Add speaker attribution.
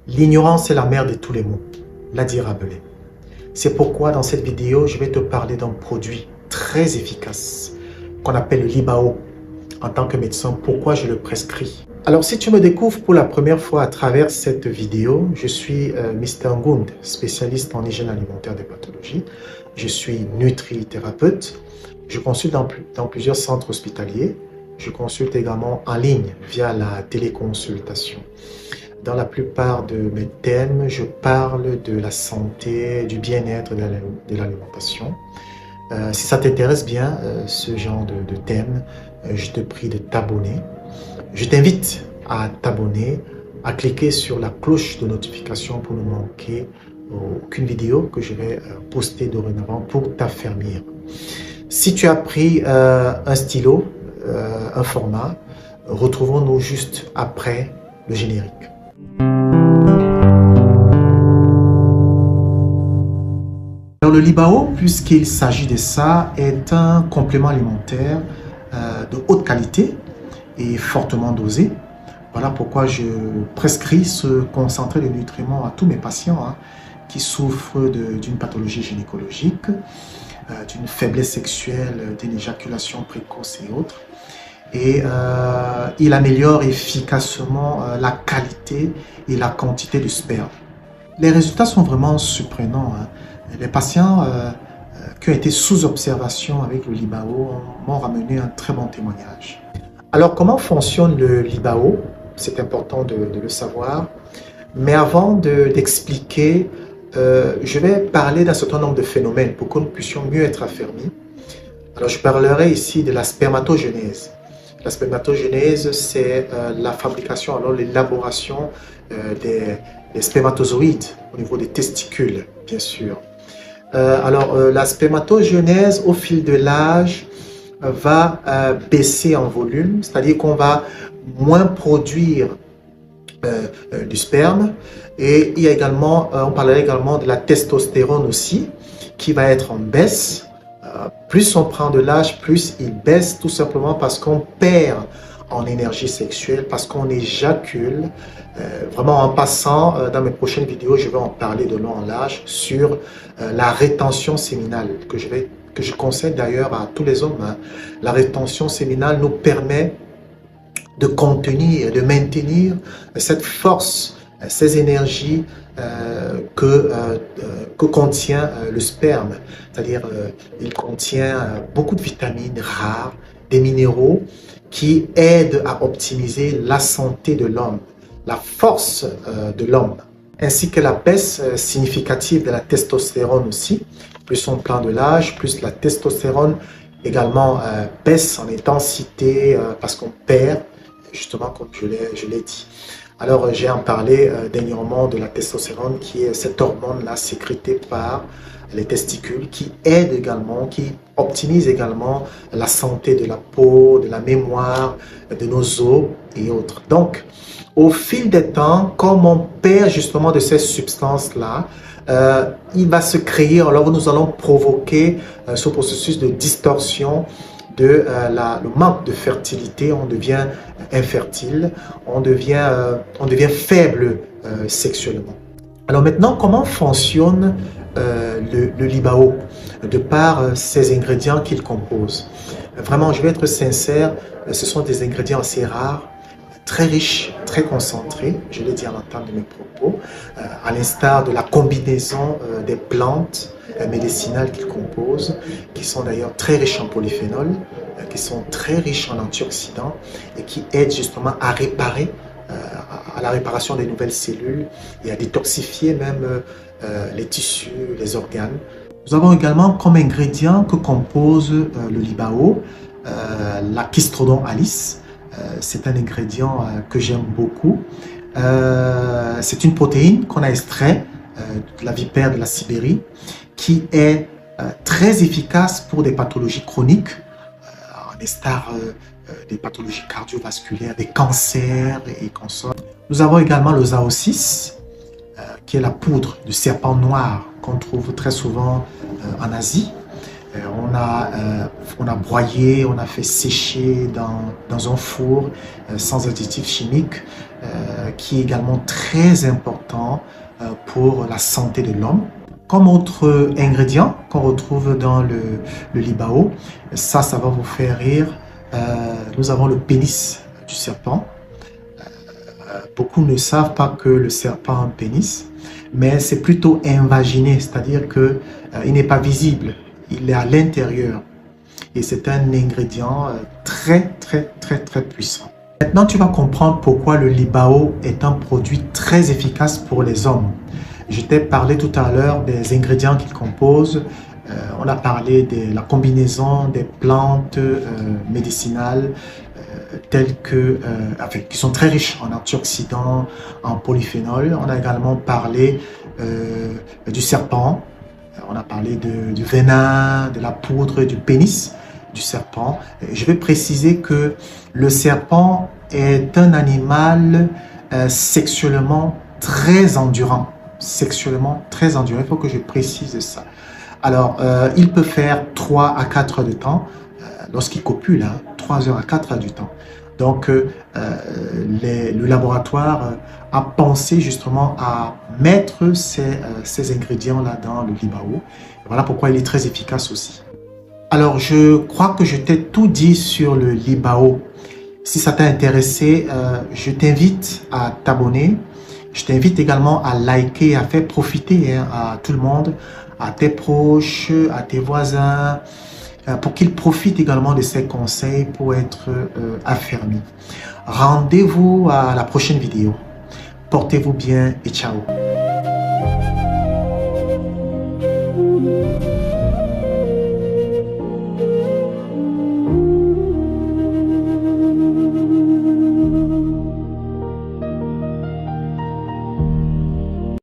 Speaker 1: L'ignorance est la mère de tous les maux, l'a dit Rabelais. C'est pourquoi dans cette vidéo, je vais te parler d'un produit très efficace qu'on appelle le Libao. En tant que médecin, pourquoi je le prescris? Alors, si tu me découvres pour la première fois à travers cette vidéo, je suis Mr Ngund, spécialiste en hygiène alimentaire des pathologies. Je suis nutrithérapeute. Je consulte dans plusieurs centres hospitaliers. Je consulte également en ligne via la téléconsultation. Dans la plupart de mes thèmes, je parle de la santé, du bien-être de l'alimentation. Si ça t'intéresse bien, ce genre de thème, je te prie de t'abonner. Je t'invite à t'abonner, à cliquer sur la cloche de notification pour ne manquer aucune vidéo que je vais poster dorénavant pour t'affermir. Si tu as pris un stylo, un format, retrouvons-nous juste après le générique. Alors le Libao, puisqu'il s'agit de ça, est un complément alimentaire de haute qualité et fortement dosé. Voilà pourquoi je prescris ce concentré de nutriments à tous mes patients qui souffrent d'une pathologie gynécologique, d'une faiblesse sexuelle, d'une éjaculation précoce et autres. Et il améliore efficacement la qualité et la quantité du sperme. Les résultats sont vraiment surprenants. Les patients qui ont été sous observation avec le Libao m'ont ramené un très bon témoignage. Alors, comment fonctionne le Libao? C'est important de le savoir. Mais avant d'expliquer, je vais parler d'un certain nombre de phénomènes pour que nous puissions mieux être affermis. Alors, je parlerai ici de la spermatogenèse. La spermatogenèse, c'est la fabrication, alors l'élaboration des spermatozoïdes au niveau des testicules, bien sûr. La spermatogenèse, au fil de l'âge, va baisser en volume, c'est-à-dire qu'on va moins produire du sperme. Et il y a également, on parlerait également de la testostérone aussi, qui va être en baisse. Plus on prend de l'âge, plus il baisse, tout simplement parce qu'on perd en énergie sexuelle, parce qu'on éjacule. Vraiment, en passant, dans mes prochaines vidéos, je vais en parler de long en large sur la rétention séminale, que je conseille d'ailleurs à tous les hommes. La rétention séminale nous permet de contenir, de maintenir cette force, ces énergies que contient le sperme. C'est-à-dire, il contient beaucoup de vitamines rares, des minéraux qui aident à optimiser la santé de l'homme, la force de l'homme, ainsi que la baisse significative de la testostérone aussi. Plus on prend de l'âge, plus la testostérone également baisse en intensité parce qu'on perd, justement comme je l'ai dit. Alors j'ai en parlé dernièrement de la testostérone qui est cette hormone-là sécrétée par les testicules qui aide également, qui optimise également la santé de la peau, de la mémoire, de nos os et autres. Donc, au fil des temps, comme on perd justement de ces substances-là, il va se créer, alors nous allons provoquer ce processus de distorsion de le manque de fertilité, on devient infertile, on devient faible sexuellement. Alors maintenant, comment fonctionne le Libao de par ces ingrédients qu'il compose? Vraiment, je vais être sincère, ce sont des ingrédients assez rares, très riches, très concentrés, je l'ai dit à l'entame de mes propos, à l'instar de la combinaison des plantes médicinales qu'il compose, qui sont d'ailleurs très riches en polyphénol, qui sont très riches en antioxydants et qui aident justement à réparer, à la réparation des nouvelles cellules et à détoxifier même les tissus, les organes. Nous avons également comme ingrédient que compose le Libao, la Chistrodon alice. C'est un ingrédient que j'aime beaucoup. C'est une protéine qu'on a extrait de la vipère de la Sibérie qui est très efficace pour des pathologies chroniques, en instar des pathologies cardiovasculaires, des cancers et consorts. Nous avons également le Zao6, qui est la poudre de serpent noir qu'on trouve très souvent en Asie. On a broyé, on a fait sécher dans un four sans additifs chimiques, qui est également très important important pour la santé de l'homme. Comme autre ingrédient qu'on retrouve dans le libao, ça va vous faire rire, nous avons le pénis du serpent. Beaucoup ne savent pas que le serpent a un pénis, mais c'est plutôt invaginé, c'est-à-dire que il n'est pas visible, il est à l'intérieur. Et c'est un ingrédient très puissant. Maintenant, tu vas comprendre pourquoi le libao est un produit très efficace pour les hommes. Je t'ai parlé tout à l'heure des ingrédients qu'il compose. On a parlé de la combinaison des plantes médicinales telles que, qui sont très riches en antioxydants, en polyphénol. On a également parlé du serpent. On a parlé du venin, de la poudre, du pénis du serpent. Je vais préciser que le serpent est un animal sexuellement très endurant. Il faut que je précise ça. Alors, il peut faire 3 à 4 heures de temps lorsqu'il copule, 3 heures à 4 heures du temps. Donc, le laboratoire a pensé justement à mettre ces ingrédients-là dans le libao. Voilà pourquoi il est très efficace aussi. Alors, je crois que je t'ai tout dit sur le libao. Si ça t'a intéressé, je t'invite à t'abonner. Je t'invite également à liker, à faire profiter à tout le monde, à tes proches, à tes voisins, pour qu'ils profitent également de ces conseils pour être affermis. Rendez-vous à la prochaine vidéo. Portez-vous bien et ciao.